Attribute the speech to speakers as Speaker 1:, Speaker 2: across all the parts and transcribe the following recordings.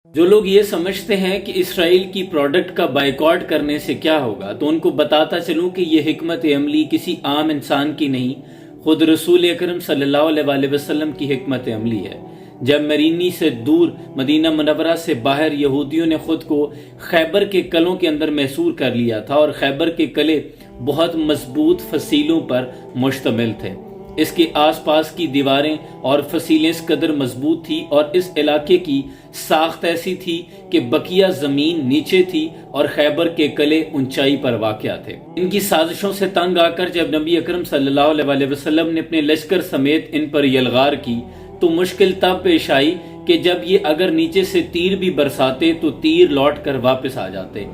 Speaker 1: جو لوگ یہ سمجھتے ہیں کہ اسرائیل کی پروڈکٹ کا بائیکاٹ کرنے سے کیا ہوگا، تو ان کو بتاتا چلوں کہ یہ حکمت عملی کسی عام انسان کی نہیں، خود رسول اکرم صلی اللہ علیہ وآلہ وسلم کی حکمت عملی ہے۔ جب مرینی سے دور مدینہ منورہ سے باہر یہودیوں نے خود کو خیبر کے قلعوں کے اندر محصور کر لیا تھا، اور خیبر کے قلعے بہت مضبوط فصیلوں پر مشتمل تھے۔ اس کے آس پاس کی دیواریں اور فصیلیں اس قدر مضبوط تھی، اور اس علاقے کی ساخت ایسی تھی کہ بقیہ زمین نیچے تھی اور خیبر کے قلعے اونچائی پر واقع تھے۔ ان کی سازشوں سے تنگ آ کر جب نبی اکرم صلی اللہ علیہ وآلہ وسلم نے اپنے لشکر سمیت ان پر یلغار کی، تو مشکل تب پیش آئی کہ جب یہ اگر نیچے سے تیر بھی برساتے تو تیر لوٹ کر واپس آ جاتے،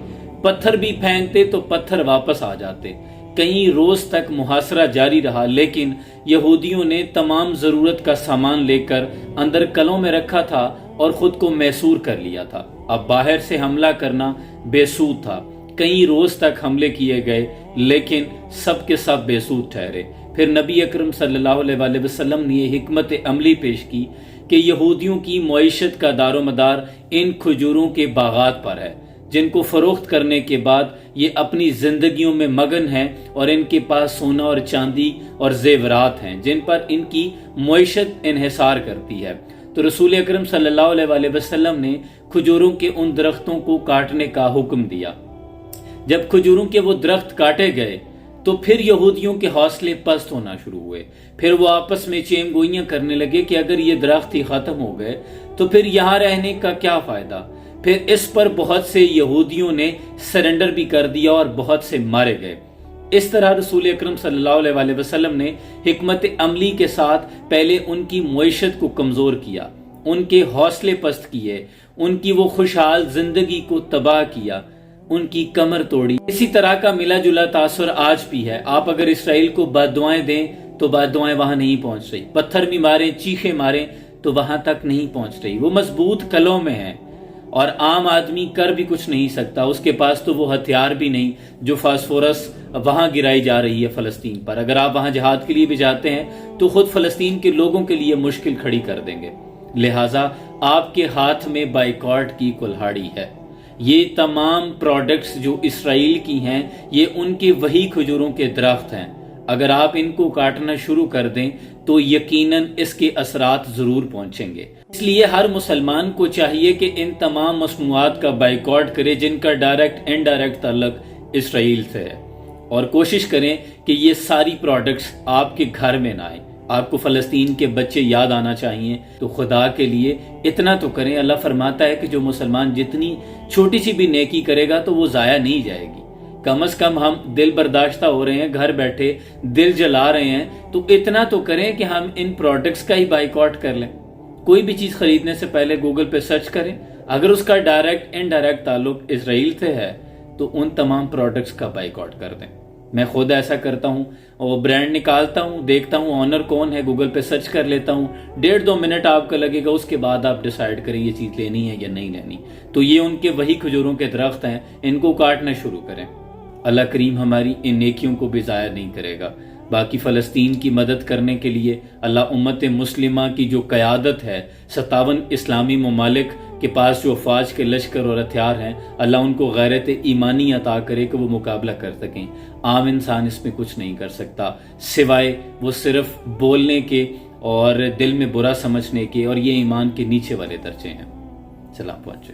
Speaker 1: پتھر بھی پھینکتے تو پتھر واپس آ جاتے۔ کئی روز تک محاصرہ جاری رہا، لیکن یہودیوں نے تمام ضرورت کا سامان لے کر اندر قلعوں میں رکھا تھا اور خود کو محصور کر لیا تھا۔ اب باہر سے حملہ کرنا بے سود تھا۔ کئی روز تک حملے کیے گئے، لیکن سب کے سب بے سود ٹھہرے۔ پھر نبی اکرم صلی اللہ علیہ وآلہ وسلم نے یہ حکمت عملی پیش کی کہ یہودیوں کی معیشت کا دار و مدار ان کھجوروں کے باغات پر ہے، جن کو فروخت کرنے کے بعد یہ اپنی زندگیوں میں مگن ہیں، اور ان کے پاس سونا اور چاندی اور زیورات ہیں جن پر ان کی معیشت انحصار کرتی ہے۔ تو رسول اکرم صلی اللہ علیہ وآلہ وسلم نے کھجوروں کے ان درختوں کو کاٹنے کا حکم دیا۔ جب کھجوروں کے وہ درخت کاٹے گئے تو پھر یہودیوں کے حوصلے پست ہونا شروع ہوئے۔ پھر وہ آپس میں چیم گوئیاں کرنے لگے کہ اگر یہ درخت ہی ختم ہو گئے تو پھر یہاں رہنے کا کیا فائدہ۔ پھر اس پر بہت سے یہودیوں نے سرنڈر بھی کر دیا اور بہت سے مارے گئے۔ اس طرح رسول اکرم صلی اللہ علیہ وآلہ وسلم نے حکمت عملی کے ساتھ پہلے ان کی معیشت کو کمزور کیا، ان کے حوصلے پست کیے، ان کی وہ خوشحال زندگی کو تباہ کیا، ان کی کمر توڑی۔ اسی طرح کا ملا جلا تاثر آج بھی ہے۔ آپ اگر اسرائیل کو بد دعائیں دیں تو بد دعائیں وہاں نہیں پہنچ رہی، پتھر بھی ماریں، چیخیں ماریں تو وہاں تک نہیں پہنچ رہی۔ وہ مضبوط قلعوں میں ہیں اور عام آدمی کر بھی کچھ نہیں سکتا۔ اس کے پاس تو وہ ہتھیار بھی نہیں جو فاسفورس وہاں گرائی جا رہی ہے فلسطین پر۔ اگر آپ وہاں جہاد کے لیے بھی جاتے ہیں تو خود فلسطین کے لوگوں کے لیے مشکل کھڑی کر دیں گے۔ لہٰذا آپ کے ہاتھ میں بائیکاٹ کی کلہاڑی ہے۔ یہ تمام پروڈکٹس جو اسرائیل کی ہیں، یہ ان کے وہی کھجوروں کے درخت ہیں۔ اگر آپ ان کو کاٹنا شروع کر دیں تو یقیناً اس کے اثرات ضرور پہنچیں گے۔ اس لیے ہر مسلمان کو چاہیے کہ ان تمام مصنوعات کا بائیکاٹ کرے جن کا ڈائریکٹ انڈائریکٹ تعلق اسرائیل سے ہے، اور کوشش کریں کہ یہ ساری پروڈکٹس آپ کے گھر میں نہ آئیں۔ آپ کو فلسطین کے بچے یاد آنا چاہیے، تو خدا کے لیے اتنا تو کریں۔ اللہ فرماتا ہے کہ جو مسلمان جتنی چھوٹی سی بھی نیکی کرے گا تو وہ ضائع نہیں جائے گی۔ کم از کم ہم دل برداشتہ ہو رہے ہیں، گھر بیٹھے دل جلا رہے ہیں، تو اتنا تو کریں کہ ہم ان پروڈکٹس کا ہی بائیکاٹ کر لیں۔ کوئی بھی چیز خریدنے سے پہلے گوگل پہ سرچ کریں، اگر اس کا ڈائریکٹ انڈائریکٹ تعلق اسرائیل سے ہے تو ان تمام پروڈکٹس کا بائیکاٹ کر دیں۔ میں خود ایسا کرتا ہوں، اور برانڈ نکالتا ہوں، دیکھتا ہوں آنر کون ہے، گوگل پہ سرچ کر لیتا ہوں، 1.5-2 منٹ آپ کا لگے گا، اس کے بعد آپ ڈیسائیڈ کریں یہ چیز لینی ہے یا نہیں لینی۔ تو یہ ان کے وہی کھجوروں کے درخت ہیں، ان کو کاٹنا شروع کریں۔ اللہ کریم ہماری ان نیکیوں کو بھی ضائع نہیں کرے گا۔ باقی فلسطین کی مدد کرنے کے لیے اللہ امت مسلمہ کی جو قیادت ہے، 57 اسلامی ممالک کے پاس جو افواج کے لشکر اور ہتھیار ہیں، اللہ ان کو غیرت ایمانی عطا کرے کہ وہ مقابلہ کر سکیں۔ عام انسان اس میں کچھ نہیں کر سکتا، سوائے وہ صرف بولنے کے اور دل میں برا سمجھنے کے، اور یہ ایمان کے نیچے والے درجے ہیں۔ سلام پہنچے۔